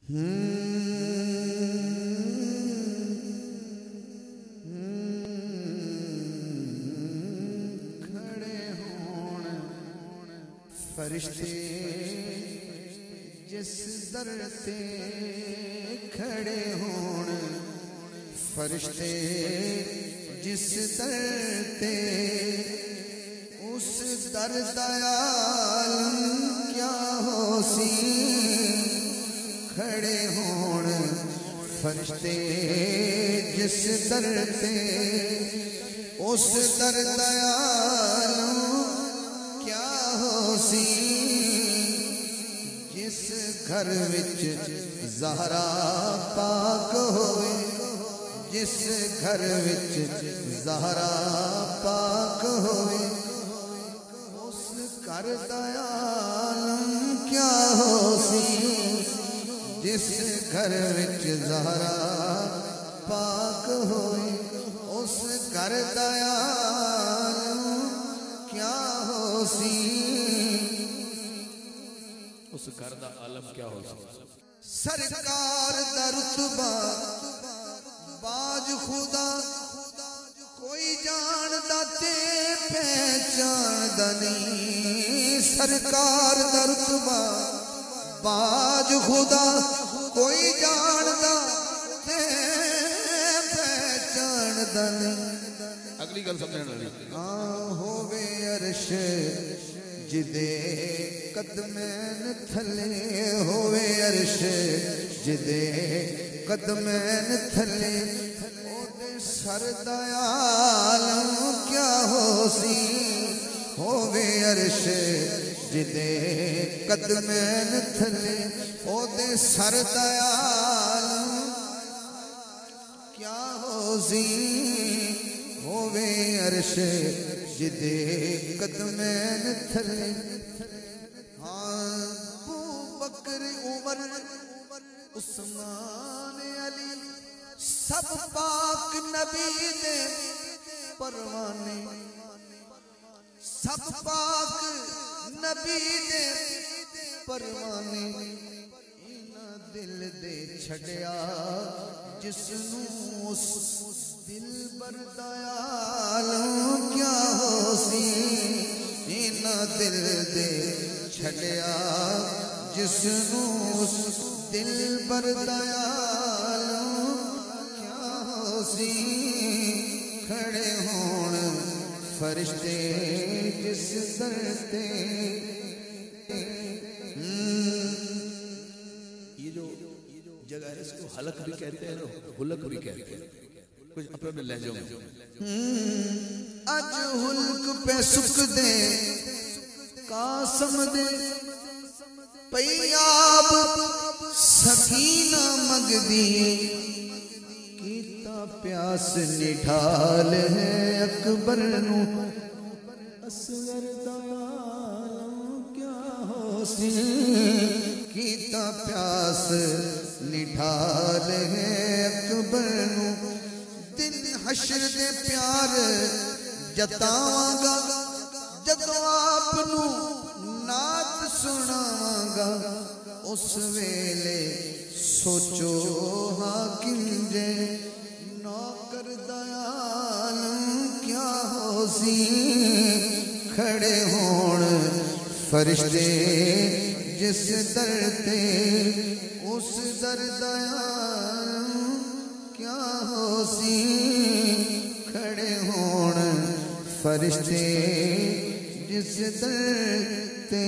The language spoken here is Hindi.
खड़े होण फरिश्ते जिस दर ते खड़े होण फरिश्ते जिस दर ते उस दर दा आलम क्या हो सी। खड़े होण फरिश्ते जिस दर ते उस दर दा आलम क्या हो सी। जिस घर विच ज़हरा पाक होवे जिस घर विच ज़हरा पाक होवे उस घर दा आलम क्या हो सी। जिस घर विच ज़हरा पाक होवे उस घर दा आलम क्या हो सी। उस घर दा आलम क्या हो सी। सरकार दा रुतबा बाज खुदा कोई जानदा ते पहचानदा नहीं। सरकार दा रुतबा बाज खुदा कोई जानदा ते पहचानदा नहीं। अगली गल समझण वाली होवे अर्श जिदे कदमैन थले होवे अर्श जिदे कदमैन थले ओदे सर दा आलम क्या हो सी। होवे अर्श जिदे कदमैन थले ओदे सर दा आलम क्या हो सी। होवे अर्श जिदे कदमैन थले अबू बकर उमर उस्मान अली सब पाक नबी दे परवाने सब पाक नबी दे परवाने इना दिल दे छड़िया जिसनू उस दिल बरदा आलम क्या हो सी। इना दिल दे छड़िया जिसनू उस दिल बरदा आलम क्या हो सी। खड़े होण फरिश्ते जिस दर ते ये जो जगह है इसको हलक भी कहते हैं और हुलक भी कहते हैं कुछ अपने लहजों में। अज हुल्क पे सुख दे कासम दे पैयाब सकीना मगदी कीता प्यास निठाल है अकबर नू असगर दा आलम क्या हो सी। कीता प्यास निठाल है अकबर नू दिन हशर दे प्यार जतावांगा जदों आप नू नात सुनावांगा उस वेले सोचो हाकिम जे नौकर दा आलम क्या हो सी। खड़े होण फरिश्ते जिस दर ते उस दर दा आलम क्या हो सी। खड़े होण फरिश्ते जिस दर ते